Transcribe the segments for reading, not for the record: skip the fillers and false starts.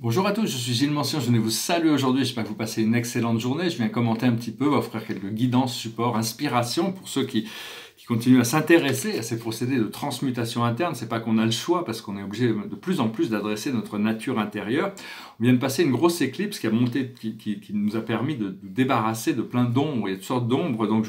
Bonjour à tous, je suis Gilles Mention, je venais vous saluer aujourd'hui, j'espère que vous passez une excellente journée. Je viens commenter un petit peu, offrir quelques guidances, supports, inspirations pour ceux qui continuent à s'intéresser à ces procédés de transmutation interne. C'est pas qu'on a le choix, parce qu'on est obligé de plus en plus d'adresser notre nature intérieure. On vient de passer une grosse éclipse qui nous a permis de nous débarrasser de plein d'ombres, il y a toutes sortes d'ombres, donc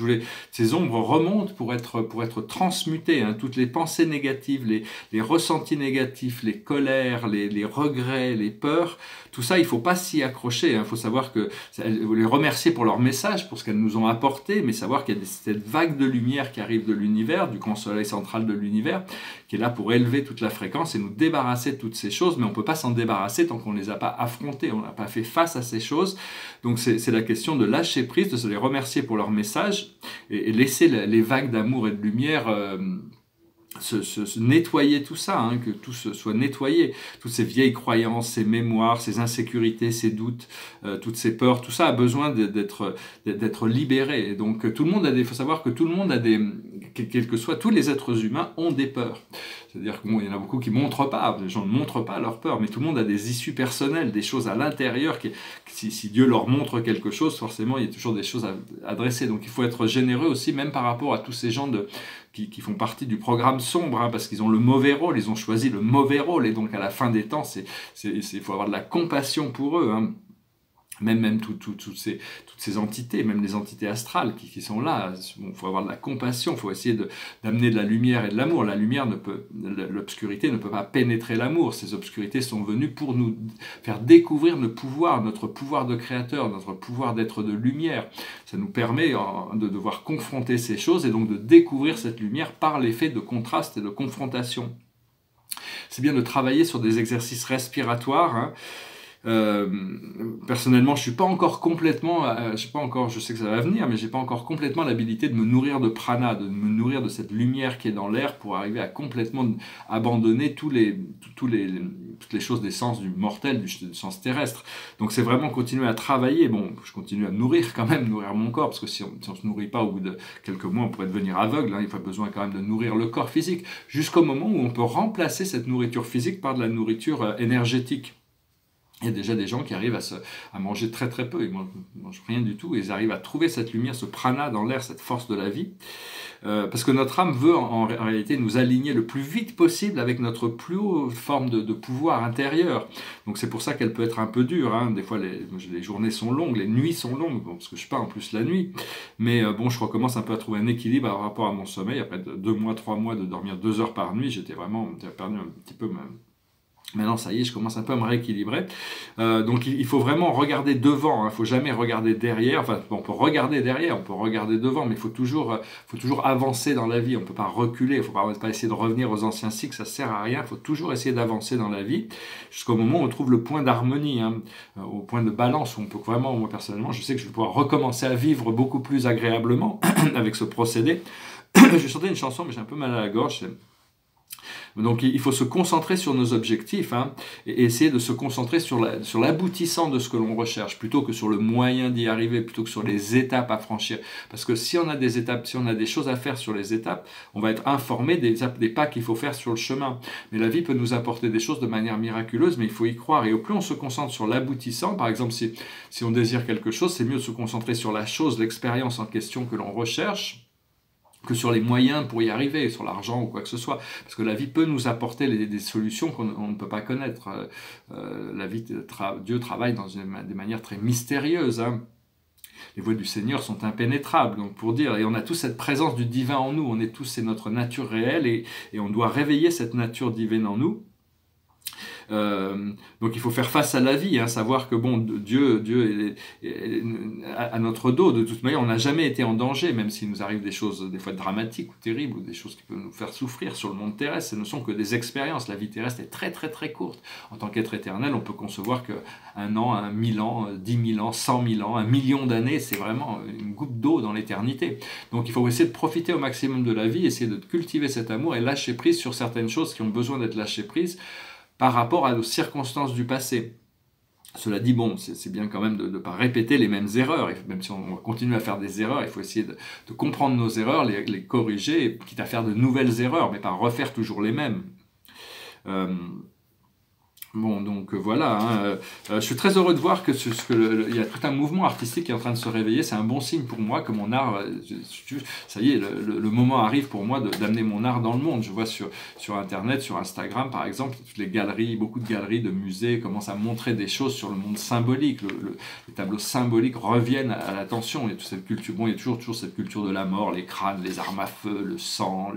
ces ombres remontent pour être transmutées, hein. Toutes les pensées négatives, les ressentis négatifs, les colères, les regrets, les peurs, tout ça, il ne faut pas s'y accrocher. Il faut savoir que, les remercier pour leur message, pour ce qu'elles nous ont apporté, mais savoir qu'il y a cette vague de lumière qui arrive de l'univers, du grand soleil central de l'univers, qui est là pour élever toute la fréquence et nous débarrasser de toutes ces choses, mais on ne peut pas s'en débarrasser tant qu'on ne les a pas affrontées, on n'a pas fait face à ces choses. Donc c'est la question de lâcher prise, de se les remercier pour leur message, et laisser les vagues d'amour et de lumière se nettoyer tout ça, hein, que tout soit nettoyé, toutes ces vieilles croyances, ces mémoires, ces insécurités, ces doutes, toutes ces peurs, tout ça a besoin d'être libéré. Et donc tout le monde faut savoir que tout le monde a quels que soient, tous les êtres humains ont des peurs. C'est-à-dire qu'il y en a beaucoup qui ne montrent pas, les gens ne montrent pas leurs peurs, mais tout le monde a des issues personnelles, des choses à l'intérieur, si Dieu leur montre quelque chose, forcément il y a toujours des choses à adresser. Donc il faut être généreux aussi, même par rapport à tous ces gens qui font partie du programme sombre, hein, parce qu'ils ont le mauvais rôle, ils ont choisi le mauvais rôle, et donc à la fin des temps, il faut avoir de la compassion pour eux, hein. Même toutes ces entités, même les entités astrales qui sont là, il faut avoir de la compassion, il faut essayer d'amener de la lumière et de l'amour. La lumière l'obscurité ne peut pas pénétrer l'amour. Ces obscurités sont venues pour nous faire découvrir notre pouvoir de créateur, notre pouvoir d'être de lumière. Ça nous permet de devoir confronter ces choses et donc de découvrir cette lumière par l'effet de contraste et de confrontation. C'est bien de travailler sur des exercices respiratoires, hein. Personnellement, je suis pas encore complètement, je sais que ça va venir, mais j'ai pas encore complètement l'habilité de me nourrir de prana, de me nourrir de cette lumière qui est dans l'air pour arriver à complètement abandonner toutes les choses des sens du mortel, du sens terrestre. Donc c'est vraiment continuer à travailler. Bon, je continue à nourrir mon corps, parce que si on se nourrit pas, au bout de quelques mois, on pourrait devenir aveugle, hein. Il faut besoin quand même de nourrir le corps physique, jusqu'au moment où on peut remplacer cette nourriture physique par de la nourriture énergétique. Il y a déjà des gens qui arrivent à manger très très peu, ils mangent rien du tout, et ils arrivent à trouver cette lumière, ce prana dans l'air, cette force de la vie. Parce que notre âme veut en réalité nous aligner le plus vite possible avec notre plus haute forme de pouvoir intérieur. Donc c'est pour ça qu'elle peut être un peu dure, hein. Des fois les journées sont longues, les nuits sont longues, bon, parce que je peins en plus la nuit. Mais bon, je recommence un peu à trouver un équilibre par rapport à mon sommeil. Après 2 mois, 3 mois de dormir 2 heures par nuit, j'avais perdu un petit peu Maintenant, ça y est, je commence un peu à me rééquilibrer. Donc, il faut vraiment regarder devant. Il ne faut jamais regarder derrière. Enfin, on peut regarder derrière, on peut regarder devant, mais il faut toujours avancer dans la vie. On ne peut pas reculer. Il ne faut pas essayer de revenir aux anciens cycles. Ça ne sert à rien. Il faut toujours essayer d'avancer dans la vie jusqu'au moment où on trouve le point d'harmonie, hein, au point de balance où on peut vraiment, moi personnellement, je sais que je vais pouvoir recommencer à vivre beaucoup plus agréablement avec ce procédé. Je vais chanter une chanson, mais j'ai un peu mal à la gorge. Donc il faut se concentrer sur nos objectifs, hein, et essayer de se concentrer sur l'aboutissant de ce que l'on recherche, plutôt que sur le moyen d'y arriver, plutôt que sur les étapes à franchir. Parce que si on a des étapes, si on a des choses à faire sur les étapes, on va être informé des pas qu'il faut faire sur le chemin. Mais la vie peut nous apporter des choses de manière miraculeuse, mais il faut y croire. Et au plus on se concentre sur l'aboutissant, par exemple si on désire quelque chose, c'est mieux de se concentrer sur la chose, l'expérience en question que l'on recherche, que sur les moyens pour y arriver, sur l'argent ou quoi que ce soit. Parce que la vie peut nous apporter des solutions qu'on ne peut pas connaître. Dieu travaille des manières très mystérieuses, hein. Les voies du Seigneur sont impénétrables, donc pour dire, et on a tous cette présence du divin en nous, c'est notre nature réelle, et on doit réveiller cette nature divine en nous. Donc il faut faire face à la vie, hein, savoir que bon, Dieu est à notre dos. De toute manière, on n'a jamais été en danger, même s'il nous arrive des choses des fois dramatiques ou terribles, ou des choses qui peuvent nous faire souffrir sur le monde terrestre. Ce ne sont que des expériences. La vie terrestre est très très très courte. En tant qu'être éternel, on peut concevoir qu'un an, 1000 ans, 10 000 ans, 100 000 ans, 1 million d'années, c'est vraiment une goutte d'eau dans l'éternité. Donc il faut essayer de profiter au maximum de la vie, essayer de cultiver cet amour et lâcher prise sur certaines choses qui ont besoin d'être lâchées prises par rapport à nos circonstances du passé. Cela dit, bon, c'est bien quand même de ne pas répéter les mêmes erreurs. Et même si on continue à faire des erreurs, il faut essayer de comprendre nos erreurs, les corriger, quitte à faire de nouvelles erreurs, mais pas refaire toujours les mêmes. Bon, donc voilà, hein, je suis très heureux de voir que, il y a tout un mouvement artistique qui est en train de se réveiller. C'est un bon signe pour moi que mon art, ça y est, le moment arrive pour moi d'amener mon art dans le monde. Je vois sur Internet, sur Instagram par exemple, toutes les galeries, beaucoup de galeries, de musées commencent à montrer des choses sur le monde symbolique. Les tableaux symboliques reviennent à l'attention. Il y a toute cette culture, bon, il y a toujours cette culture de la mort, les crânes, les armes à feu, le sang,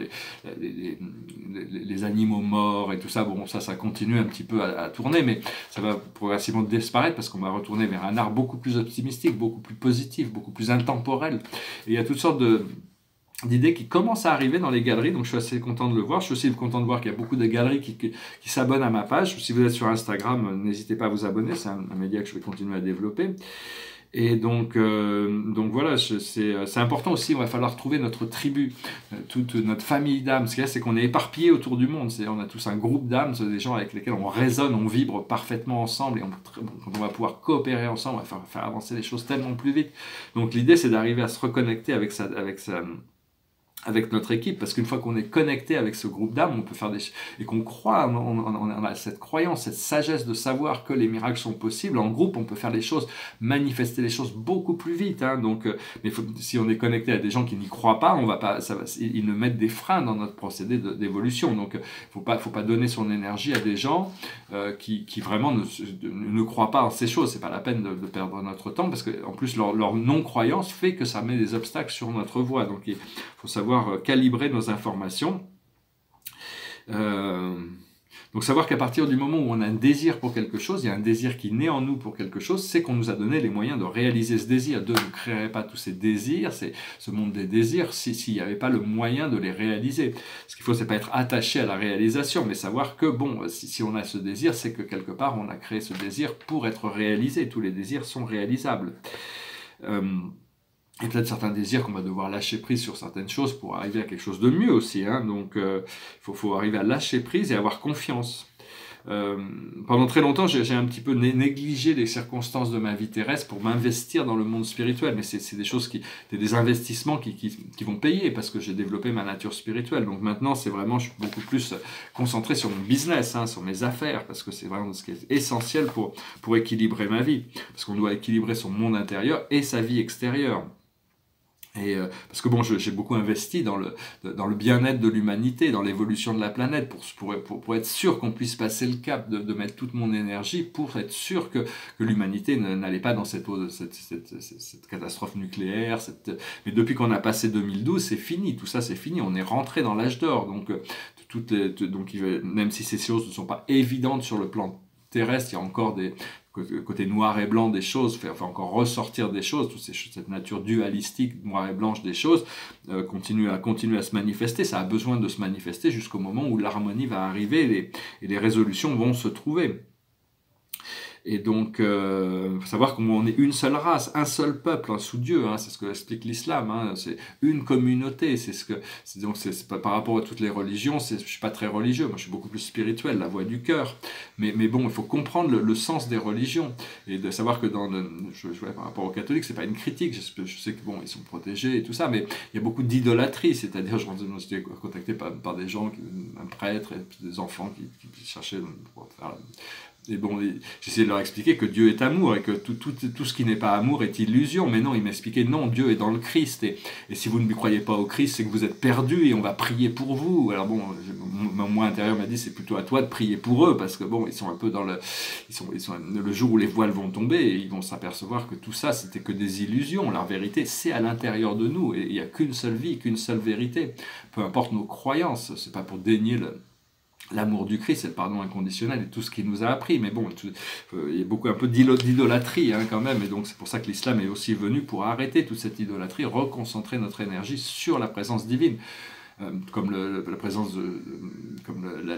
les animaux morts et tout ça. Bon, ça continue un petit peu à tourner, mais ça va progressivement disparaître parce qu'on va retourner vers un art beaucoup plus optimistique, beaucoup plus positif, beaucoup plus intemporel. Et il y a toutes sortes d'idées qui commencent à arriver dans les galeries, donc je suis assez content de le voir. Je suis aussi content de voir qu'il y a beaucoup de galeries qui s'abonnent à ma page. Si vous êtes sur Instagram, n'hésitez pas à vous abonner, c'est un média que je vais continuer à développer. Et donc voilà, c'est important aussi, il va falloir trouver notre tribu, toute notre famille d'âmes. Ce qu'il y a, c'est qu'on est éparpillés autour du monde, on a tous un groupe d'âmes, c'est des gens avec lesquels on résonne, on vibre parfaitement ensemble, et quand on va pouvoir coopérer ensemble, on va faire avancer les choses tellement plus vite. Donc l'idée, c'est d'arriver à se reconnecter avec notre équipe, parce qu'une fois qu'on est connecté avec ce groupe d'âmes, on peut faire et qu'on croit, on a cette croyance, cette sagesse de savoir que les miracles sont possibles. En groupe, on peut faire les choses, manifester les choses beaucoup plus vite. Hein. Donc, mais si on est connecté à des gens qui n'y croient pas, ils nous mettent des freins dans notre procédé d'évolution. Donc, faut pas donner son énergie à des gens qui vraiment ne croient pas en ces choses. C'est pas la peine de perdre notre temps, parce que en plus leur non-croyance fait que ça met des obstacles sur notre voie. Donc, il faut savoir calibrer nos informations. Donc savoir qu'à partir du moment où on a un désir pour quelque chose, il y a un désir qui naît en nous pour quelque chose, c'est qu'on nous a donné les moyens de réaliser ce désir. Dieu ne créerait pas tous ces désirs, ce monde des désirs, s'il n'y avait pas le moyen de les réaliser. Ce qu'il faut, c'est pas être attaché à la réalisation, mais savoir que, bon, si on a ce désir, c'est que quelque part, on a créé ce désir pour être réalisé. Tous les désirs sont réalisables. Et peut-être certains désirs qu'on va devoir lâcher prise sur certaines choses pour arriver à quelque chose de mieux aussi. Hein. Donc, faut arriver à lâcher prise et avoir confiance. Pendant très longtemps, j'ai un petit peu négligé les circonstances de ma vie terrestre pour m'investir dans le monde spirituel. Mais c'est des choses des investissements qui vont payer, parce que j'ai développé ma nature spirituelle. Donc maintenant, je suis beaucoup plus concentré sur mon business, hein, sur mes affaires, parce que c'est vraiment ce qui est essentiel pour équilibrer ma vie. Parce qu'on doit équilibrer son monde intérieur et sa vie extérieure. Et parce que bon, j'ai beaucoup investi dans le bien-être de l'humanité, dans l'évolution de la planète, pour être sûr qu'on puisse passer le cap de mettre toute mon énergie pour être sûr que l'humanité n'allait pas dans cette catastrophe nucléaire. Mais depuis qu'on a passé 2012, c'est fini, tout ça c'est fini, on est rentré dans l'âge d'or. Donc, même si ces choses ne sont pas évidentes sur le plan terrestre, il y a encore côté noir et blanc des choses, faire encore ressortir des choses, cette nature dualistique, noir et blanche des choses, continue à se manifester. Ça a besoin de se manifester jusqu'au moment où l'harmonie va arriver et les résolutions vont se trouver. Et donc, faut savoir qu'on est une seule race, un seul peuple, hein, sous Dieu, hein, c'est ce que explique l'islam, hein, c'est une communauté, donc c'est pas par rapport à toutes les religions, je suis pas très religieux, moi je suis beaucoup plus spirituel, la voix du cœur, mais bon, il faut comprendre le sens des religions, et de savoir que par rapport aux catholiques, c'est pas une critique, je sais que bon, ils sont protégés et tout ça, mais il y a beaucoup d'idolâtrie, c'est-à-dire, j'étais contacté par des gens, un prêtre, et puis des enfants qui cherchaient pour faire... Et bon, j'essayais de leur expliquer que Dieu est amour et que tout ce qui n'est pas amour est illusion. Mais non, ils m'expliquaient non, Dieu est dans le Christ. Et si vous ne croyez pas au Christ, c'est que vous êtes perdu et on va prier pour vous. Alors bon, moi intérieur m'a dit c'est plutôt à toi de prier pour eux, parce que bon, ils sont un peu dans le jour où les voiles vont tomber et ils vont s'apercevoir que tout ça c'était que des illusions. La vérité, c'est à l'intérieur de nous et il n'y a qu'une seule vie, qu'une seule vérité. Peu importe nos croyances, c'est pas pour dénier l'amour du Christ, c'est le pardon inconditionnel et tout ce qu'il nous a appris. Mais bon, il y a un peu d'idolâtrie, hein, quand même. Et donc, c'est pour ça que l'islam est aussi venu pour arrêter toute cette idolâtrie, reconcentrer notre énergie sur la présence divine. Comme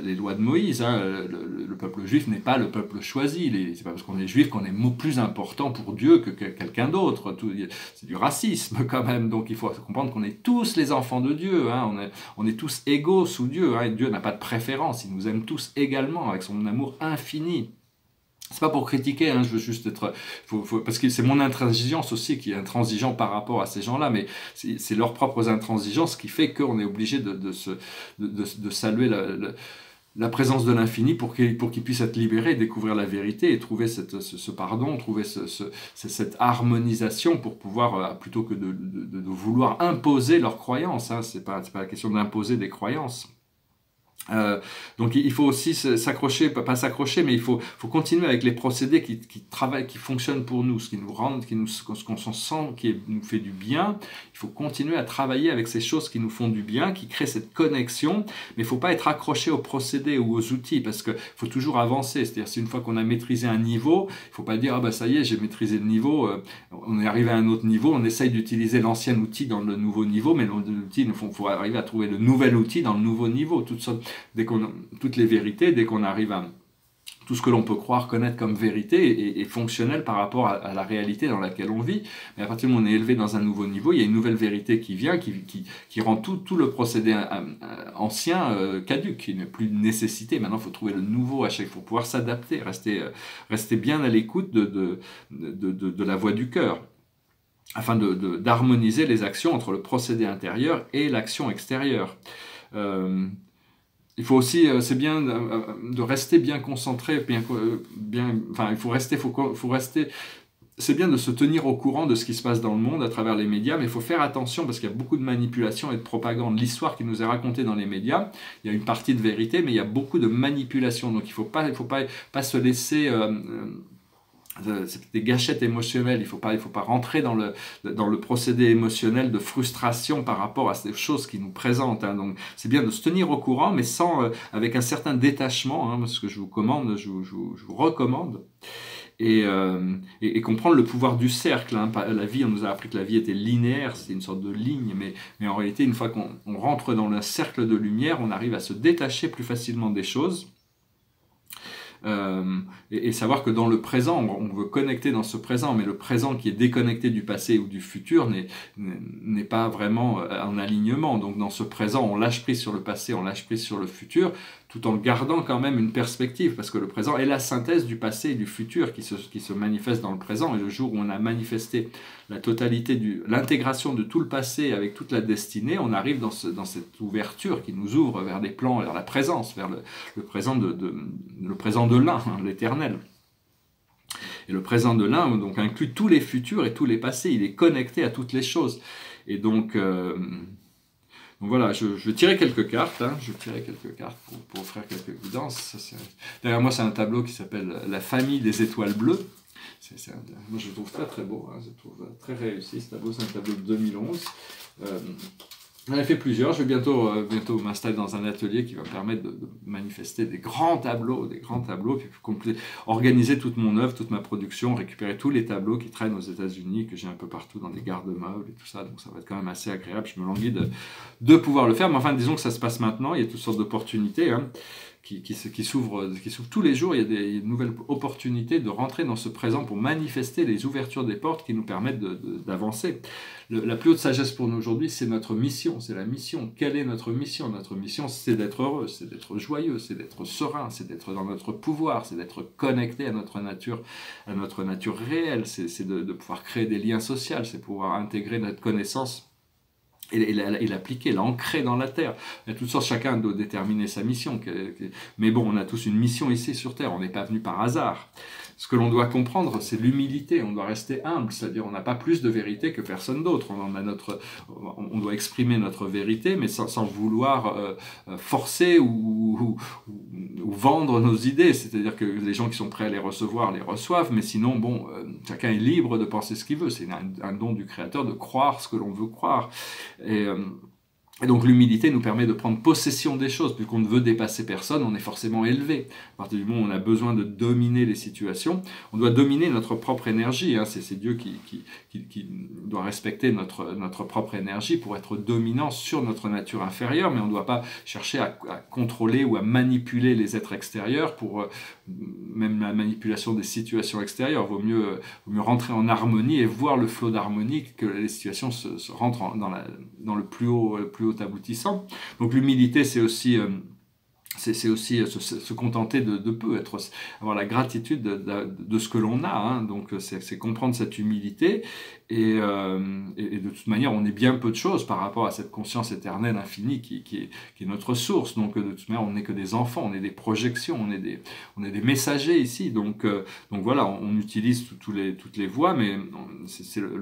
les lois de Moïse, hein, le peuple juif n'est pas le peuple choisi. C'est pas parce qu'on est juif qu'on est plus important pour Dieu que quelqu'un d'autre. C'est du racisme quand même. Donc il faut comprendre qu'on est tous les enfants de Dieu. Hein, on est tous égaux sous Dieu. Hein, Dieu n'a pas de préférence. Il nous aime tous également avec son amour infini. C'est pas pour critiquer, hein, je veux juste être... parce que c'est mon intransigeance aussi qui est intransigeant par rapport à ces gens-là, mais c'est leurs propres intransigences qui fait qu'on est obligé de saluer la présence de l'infini pour qu'il puisse être libéré, découvrir la vérité et trouver ce pardon, trouver cette harmonisation pour pouvoir, plutôt que de vouloir imposer leurs croyances, hein, c'est pas la question d'imposer des croyances. Donc il faut aussi s'accrocher, pas s'accrocher, mais il faut continuer avec les procédés qui travaillent, qui fonctionnent pour nous, ce qui nous rend, ce qu'on sent, qui nous fait du bien. Il faut continuer à travailler avec ces choses qui nous font du bien, qui créent cette connexion, mais il faut pas être accroché aux procédés ou aux outils, parce que faut toujours avancer. C'est-à-dire, si une fois qu'on a maîtrisé un niveau, il faut pas dire ah bah ça y est, j'ai maîtrisé le niveau, on est arrivé à un autre niveau, on essaye d'utiliser l'ancien outil dans le nouveau niveau, mais l'outil, il faut arriver à trouver le nouvel outil dans le nouveau niveau. Toutes les vérités, dès qu'on arrive à tout ce que l'on peut croire, connaître comme vérité est fonctionnel par rapport à la réalité dans laquelle on vit. Mais à partir du moment où on est élevé dans un nouveau niveau, il y a une nouvelle vérité qui vient, qui rend tout le procédé ancien caduc, qui n'est plus de nécessité. Maintenant, il faut trouver le nouveau à chaque fois, pour pouvoir s'adapter, rester bien à l'écoute de la voix du cœur, afin d'harmoniser les actions entre le procédé intérieur et l'action extérieure. Il faut aussi, c'est bien de rester bien concentré, enfin, il faut rester, c'est bien de se tenir au courant de ce qui se passe dans le monde à travers les médias, mais il faut faire attention parce qu'il y a beaucoup de manipulation et de propagande. L'histoire qui nous est racontée dans les médias, il y a une partie de vérité, mais il y a beaucoup de manipulation. Donc il faut pas se laisser c'est des gâchettes émotionnelles. Il faut pas rentrer dans le procédé émotionnel de frustration par rapport à ces choses qui nous présentent, hein. Donc c'est bien de se tenir au courant, mais avec un certain détachement, hein, ce que je vous recommande. Et comprendre le pouvoir du cercle, hein. La vie, on nous a appris que la vie était linéaire, c'est une sorte de ligne, mais en réalité, une fois qu'on rentre dans le cercle de lumière, on arrive à se détacher plus facilement des choses. Et savoir que dans le présent, on veut connecter dans ce présent, mais le présent qui est déconnecté du passé ou du futur n'est pas vraiment en alignement. Donc dans ce présent, on lâche prise sur le passé, on lâche prise sur le futur, tout en gardant quand même une perspective, parce que le présent est la synthèse du passé et du futur qui se manifeste dans le présent. Et le jour où on a manifesté la totalité, l'intégration de tout le passé avec toute la destinée, on arrive dans cette ouverture qui nous ouvre vers des plans, vers la présence, vers le présent le présent de l'un, hein, l'éternel. Et le présent de l'un donc inclut tous les futurs et tous les passés, il est connecté à toutes les choses. Et donc voilà, je tirais quelques cartes, hein, pour offrir quelques guidances. Derrière moi, c'est un tableau qui s'appelle « La famille des étoiles bleues ». Moi, je le trouve très très beau, hein, je le trouve très réussi. Ce tableau, c'est un tableau de 2011. J'en ai fait plusieurs. Je vais bientôt m'installer dans un atelier qui va me permettre de manifester des grands tableaux, puis organiser toute mon œuvre, toute ma production, récupérer tous les tableaux qui traînent aux États-Unis, que j'ai un peu partout dans des garde-meubles et tout ça. Donc ça va être quand même assez agréable. Je me languis de pouvoir le faire. Mais enfin, disons que ça se passe maintenant. Il y a toutes sortes d'opportunités, hein, qui s'ouvrent tous les jours. Il y a des nouvelles opportunités de rentrer dans ce présent pour manifester les ouvertures des portes qui nous permettent d'avancer. La plus haute sagesse pour nous aujourd'hui, c'est notre mission, c'est la mission. Quelle est notre mission? Notre mission, c'est d'être heureux, c'est d'être joyeux, c'est d'être serein, c'est d'être dans notre pouvoir, c'est d'être connecté à notre nature réelle, c'est de pouvoir créer des liens sociaux, c'est pouvoir intégrer notre connaissance et l'appliquer, l'ancrer dans la terre. Il y a toutes sortes, chacun doit déterminer sa mission. Mais bon, on a tous une mission ici sur terre, on n'est pas venu par hasard. Ce que l'on doit comprendre, c'est l'humilité, on doit rester humble, c'est-à-dire on n'a pas plus de vérité que personne d'autre. On doit exprimer notre vérité, mais sans vouloir forcer ou vendre nos idées. C'est-à-dire que les gens qui sont prêts à les recevoir, les reçoivent, mais sinon, bon, chacun est libre de penser ce qu'il veut. C'est un don du Créateur de croire ce que l'on veut croire. Et donc l'humilité nous permet de prendre possession des choses, puisqu'on ne veut dépasser personne, on est forcément élevé. À partir du moment où on a besoin de dominer les situations, on doit dominer notre propre énergie, hein. C'est Dieu qui doit respecter notre propre énergie pour être dominant sur notre nature inférieure, mais on ne doit pas chercher à contrôler ou à manipuler les êtres extérieurs pour même la manipulation des situations extérieures. Vaut mieux rentrer en harmonie et voir le flot d'harmonie, que les situations se rentrent dans le plus haut aboutissant. Donc l'humilité, c'est aussi c'est aussi se contenter de peu, avoir la gratitude de ce que l'on a. Hein. Donc c'est comprendre cette humilité et de toute manière on est bien peu de choses par rapport à cette conscience éternelle infinie qui est notre source. Donc de toute manière on n'est que des enfants, on est des projections, on est des messagers ici. Donc voilà, on utilise toutes les voies, mais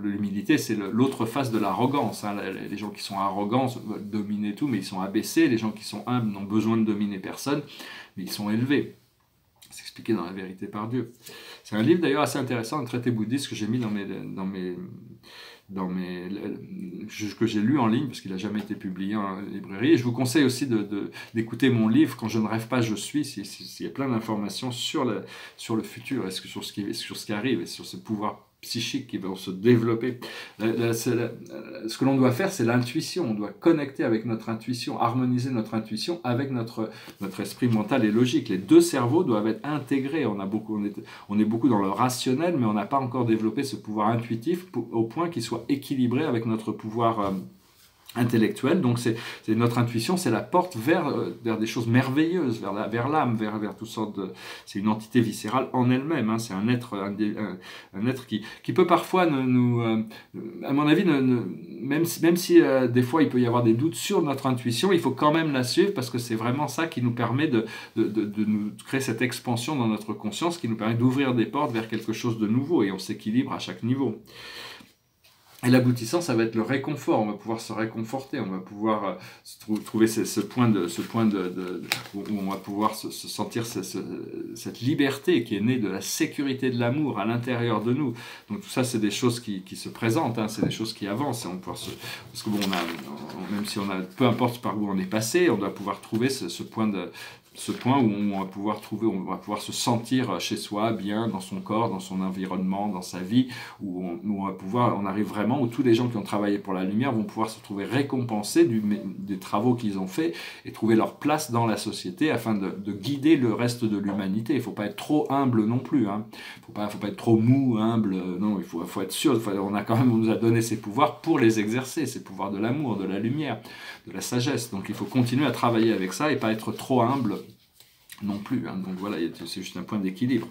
l'humilité c'est l'autre face de l'arrogance. Hein. Les gens qui sont arrogants veulent dominer tout, mais ils sont abaissés. Les gens qui sont humbles n'ont besoin de dominer personne, mais ils sont élevés. C'est expliqué dans La Vérité par Dieu. C'est un livre d'ailleurs assez intéressant, un traité bouddhiste que j'ai mis que j'ai lu en ligne parce qu'il n'a jamais été publié en librairie. Et je vous conseille aussi d'écouter mon livre Quand je ne rêve pas, je suis. Il y a plein d'informations sur le futur, sur ce qui arrive et sur ce pouvoir psychiques qui vont se développer. Ce que l'on doit faire, c'est l'intuition. On doit connecter avec notre intuition, harmoniser notre intuition avec notre esprit mental et logique. Les deux cerveaux doivent être intégrés. On est beaucoup dans le rationnel, mais on n'a pas encore développé ce pouvoir intuitif au point qu'il soit équilibré avec notre pouvoir intellectuel. Donc c'est notre intuition, c'est la porte vers des choses merveilleuses, vers l'âme, vers toutes sortes de... C'est une entité viscérale en elle-même, hein. C'est un être qui peut parfois à mon avis, même si des fois il peut y avoir des doutes sur notre intuition, il faut quand même la suivre parce que c'est vraiment ça qui nous permet de nous créer cette expansion dans notre conscience, qui nous permet d'ouvrir des portes vers quelque chose de nouveau et on s'équilibre à chaque niveau. Et l'aboutissant, ça va être le réconfort. On va pouvoir se réconforter, on va pouvoir trouver ce point où on va pouvoir se sentir cette liberté qui est née de la sécurité de l'amour à l'intérieur de nous. Donc tout ça, c'est des choses qui se présentent, hein, c'est des choses qui avancent. On parce que bon, même si peu importe par où on est passé, on doit pouvoir trouver ce point où on va pouvoir se sentir chez soi, bien dans son corps, dans son environnement, dans sa vie, où on arrive vraiment, où tous les gens qui ont travaillé pour la lumière vont pouvoir se trouver récompensés des travaux qu'ils ont faits et trouver leur place dans la société afin de guider le reste de l'humanité. Il ne faut pas être trop humble non plus, hein. Faut pas être trop mou, humble, non, il faut être sûr, on nous a donné ces pouvoirs pour les exercer, ces pouvoirs de l'amour, de la lumière, de la sagesse. Donc il faut continuer à travailler avec ça et pas être trop humble non plus, hein. Donc voilà, c'est juste un point d'équilibre.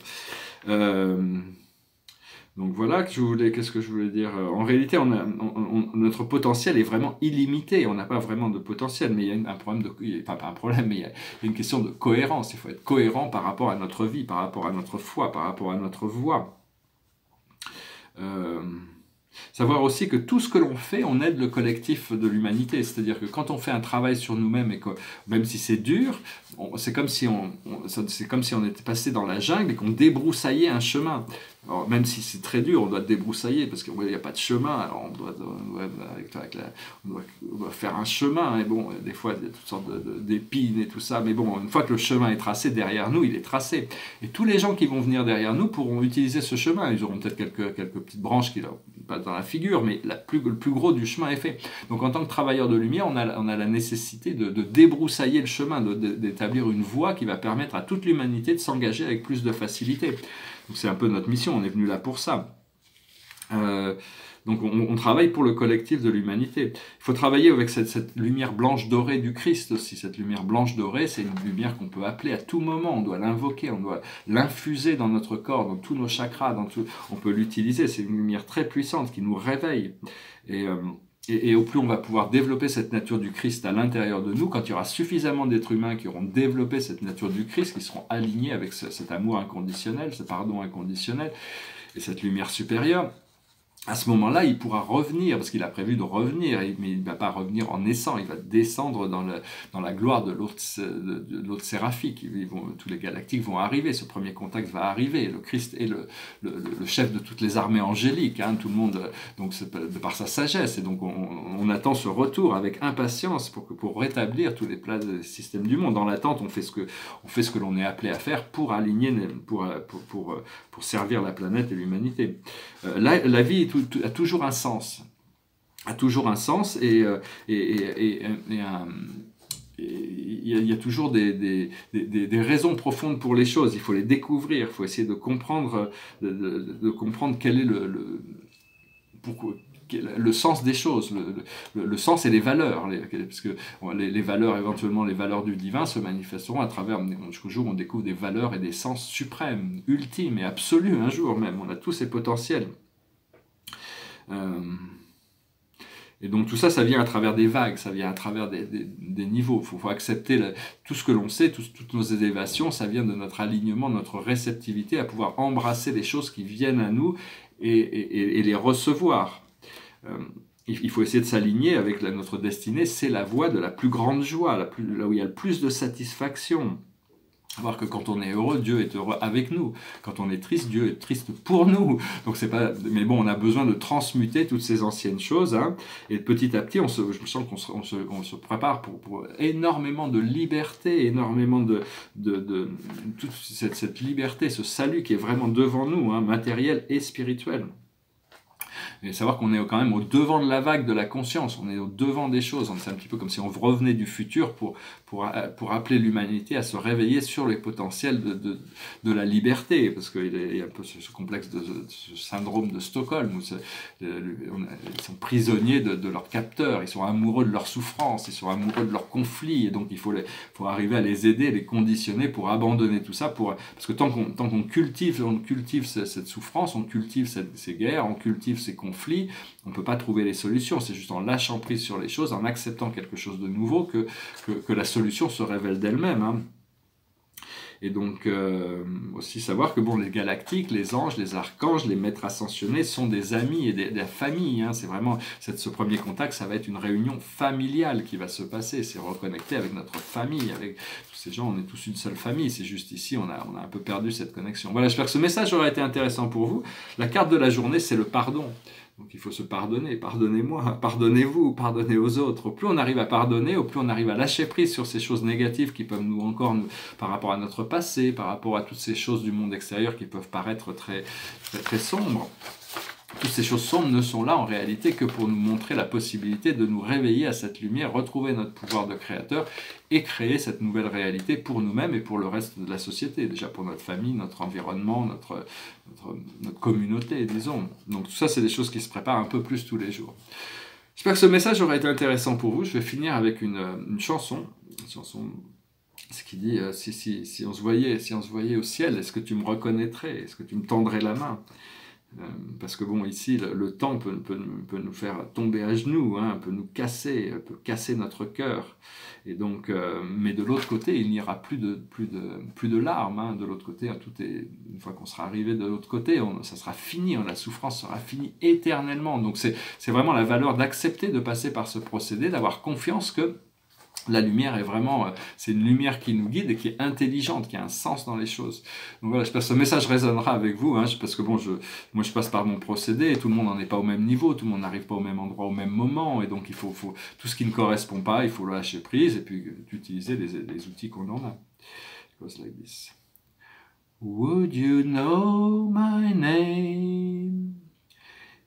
Donc voilà, qu'est-ce que je voulais dire? En réalité, notre potentiel est vraiment illimité. On n'a pas vraiment de potentiel, mais il y a un problème pas un problème, mais il y a une question de cohérence. Il faut être cohérent par rapport à notre vie, par rapport à notre foi, par rapport à notre voie. Savoir aussi que tout ce que l'on fait, on aide le collectif de l'humanité. C'est-à-dire que quand on fait un travail sur nous-mêmes, et que même si c'est dur, c'est comme si on était passé dans la jungle et qu'on débroussaillait un chemin. Alors, même si c'est très dur, on doit débroussailler parce qu'il n'y a pas de chemin. Alors on doit faire un chemin. Et bon, des fois, il y a toutes sortes d'épines et tout ça. Mais bon, une fois que le chemin est tracé derrière nous, il est tracé. Et tous les gens qui vont venir derrière nous pourront utiliser ce chemin. Ils auront peut-être quelques petites branches qui leur passent dans la figure, mais le plus gros du chemin est fait. Donc en tant que travailleur de lumière, on a la nécessité de débroussailler le chemin, d'établir une voie qui va permettre à toute l'humanité de s'engager avec plus de facilité. Donc c'est un peu notre mission, on est venu là pour ça. Donc on travaille pour le collectif de l'humanité. Il faut travailler avec cette lumière blanche dorée du Christ aussi. Cette lumière blanche dorée, c'est une lumière qu'on peut appeler à tout moment. On doit l'invoquer, on doit l'infuser dans notre corps, dans tous nos chakras. On peut l'utiliser. C'est une lumière très puissante qui nous réveille. Et au plus on va pouvoir développer cette nature du Christ à l'intérieur de nous, quand il y aura suffisamment d'êtres humains qui auront développé cette nature du Christ, qui seront alignés avec cet amour inconditionnel, ce pardon inconditionnel et cette lumière supérieure, à ce moment-là, il pourra revenir, parce qu'il a prévu de revenir, mais il ne va pas revenir en naissant, il va descendre dans la gloire de l'autre séraphique. Tous les galactiques vont arriver, ce premier contact va arriver. Le Christ est le chef de toutes les armées angéliques, hein, tout le monde, donc de par sa sagesse. Et donc on attend ce retour avec impatience pour rétablir tous les plans des systèmes du monde. Dans l'attente, on fait ce que l'on est appelé à faire pour aligner, pour servir la planète et l'humanité. La vie a toujours un sens. Et il y a toujours des raisons profondes pour les choses. Il faut les découvrir, il faut essayer de comprendre quel est pourquoi, le sens des choses, le sens et les valeurs, parce que les valeurs, éventuellement les valeurs du divin se manifesteront à travers, jusqu'au jour où on découvre des valeurs et des sens suprêmes, ultimes et absolus, un jour même, on a tous ces potentiels. Et donc tout ça, ça vient à travers des vagues, ça vient à travers des niveaux. Il faut accepter tout ce que l'on sait, toutes nos élévations, ça vient de notre alignement, de notre réceptivité à pouvoir embrasser les choses qui viennent à nous et les recevoir. Il faut essayer de s'aligner avec notre destinée, c'est la voie de la plus grande joie, là où il y a le plus de satisfaction. Voir que quand on est heureux, Dieu est heureux avec nous. Quand on est triste, Dieu est triste pour nous. Donc c'est pas, mais bon, on a besoin de transmuter toutes ces anciennes choses, hein, et petit à petit, je me sens qu'on se prépare pour énormément de liberté, énormément de toute cette liberté, ce salut qui est vraiment devant nous, hein, matériel et spirituel. Et savoir qu'on est quand même au devant de la vague de la conscience, on est au devant des choses, c'est un petit peu comme si on revenait du futur pour appeler l'humanité à se réveiller sur les potentiels de la liberté, parce qu'il y a un peu ce complexe, ce syndrome de Stockholm, où ils sont prisonniers de leurs capteurs, ils sont amoureux de leur souffrance, ils sont amoureux de leurs conflits, et donc il faut arriver à les aider, les conditionner pour abandonner tout ça, parce que tant qu'on cultive cette souffrance, on cultive ces guerres, on cultive ces conflits, on ne peut pas trouver les solutions. C'est juste en lâchant prise sur les choses, en acceptant quelque chose de nouveau que la solution se révèle d'elle-même. Hein. Et donc, aussi savoir que bon, les galactiques, les anges, les archanges, les maîtres ascensionnés sont des amis et des familles. Hein. C'est vraiment, ce premier contact, ça va être une réunion familiale qui va se passer. C'est reconnecter avec notre famille, avec tous ces gens, on est tous une seule famille. C'est juste ici, on a un peu perdu cette connexion. Voilà, j'espère que ce message aura été intéressant pour vous. La carte de la journée, c'est le pardon. Donc il faut se pardonner, pardonnez-moi, pardonnez-vous, pardonnez aux autres. Au plus on arrive à pardonner, au plus on arrive à lâcher prise sur ces choses négatives qui peuvent nous par rapport à notre passé, par rapport à toutes ces choses du monde extérieur qui peuvent paraître très, très, très sombres. Toutes ces choses sombres ne sont là en réalité que pour nous montrer la possibilité de nous réveiller à cette lumière, retrouver notre pouvoir de créateur et créer cette nouvelle réalité pour nous-mêmes et pour le reste de la société, déjà pour notre famille, notre environnement, notre communauté, disons. Donc tout ça, c'est des choses qui se préparent un peu plus tous les jours. J'espère que ce message aura été intéressant pour vous. Je vais finir avec une chanson, ce qui dit si on se voyait au ciel, est-ce que tu me reconnaîtrais? Est-ce que tu me tendrais la main? Parce que bon, ici, le temps peut nous faire tomber à genoux, hein, peut nous casser, peut casser notre cœur. Et donc, mais de l'autre côté, il n'y aura plus de larmes. Hein. De l'autre côté, une fois qu'on sera arrivé de l'autre côté, ça sera fini, la souffrance sera finie éternellement. Donc c'est vraiment la valeur d'accepter de passer par ce procédé, d'avoir confiance que la lumière est vraiment, c'est une lumière qui nous guide et qui est intelligente, qui a un sens dans les choses. Donc voilà, j'espère que ce message résonnera avec vous, hein, parce que bon, moi je passe par mon procédé, et tout le monde n'en est pas au même niveau, tout le monde n'arrive pas au même endroit au même moment, et donc il faut tout ce qui ne correspond pas, il faut le lâcher prise, et puis utiliser les outils qu'on en a. It goes like this. Would you know my name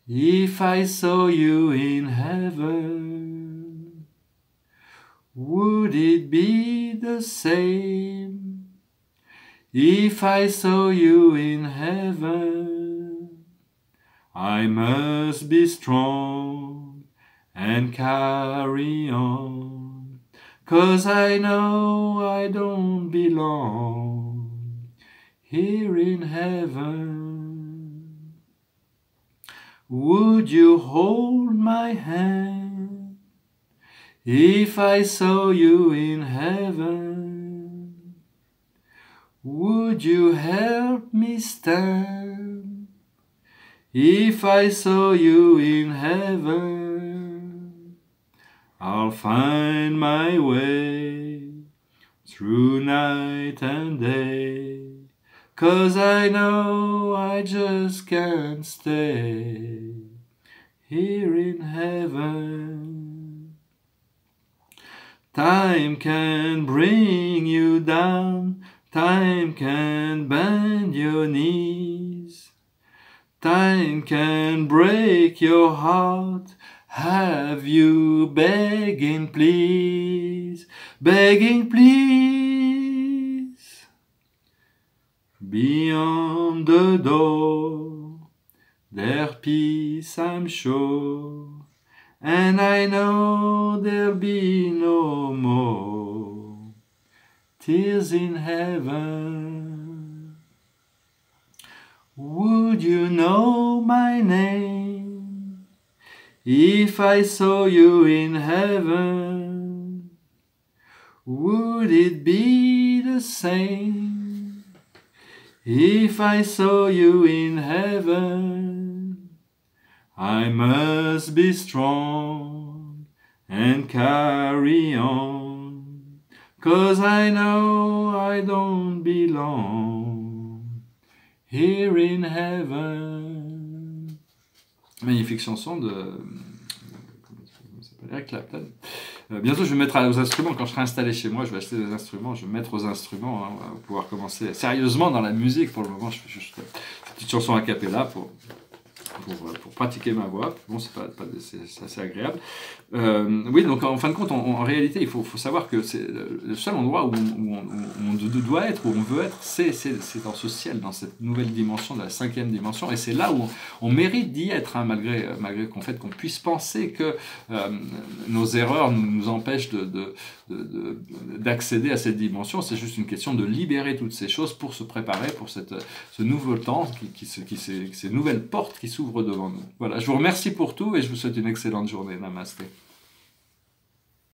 if I saw you in heaven? Would it be the same if I saw you in heaven? I must be strong and carry on, 'cause I know I don't belong here in heaven. Would you hold my hand if I saw you in heaven? Would you help me stand if I saw you in heaven? I'll find my way through night and day, 'cause I know I just can't stay here in heaven. Time can bring you down, time can bend your knees, time can break your heart, have you begging please, begging please. Beyond the door, their peace I'm sure, and I know there'll be no more tears in heaven. Would you know my name if I saw you in heaven? Would it be the same if I saw you in heaven? I must be strong and carry on, 'cause I know I don't belong here in heaven. Magnifique chanson de Eric Clapton. Bientôt, je vais mettre aux instruments. Quand je serai installé chez moi, je vais acheter des instruments. Je vais mettre aux instruments, hein, pour pouvoir commencer sérieusement dans la musique. Pour le moment, je fais juste une petite chanson a cappella pour pratiquer ma voix. Bon, c'est assez agréable. Oui, donc en fin de compte, en réalité, il faut savoir que c'est le seul endroit où on doit être, où on veut être, c'est dans ce ciel, dans cette nouvelle dimension, de la 5e dimension. Et c'est là où on mérite d'y être, hein, malgré qu'on puisse penser que nos erreurs nous empêchent d'accéder à cette dimension. C'est juste une question de libérer toutes ces choses pour se préparer pour ce nouveau temps, ces nouvelles portes qui s'ouvrent devant nous. Voilà, je vous remercie pour tout et je vous souhaite une excellente journée. Namasté.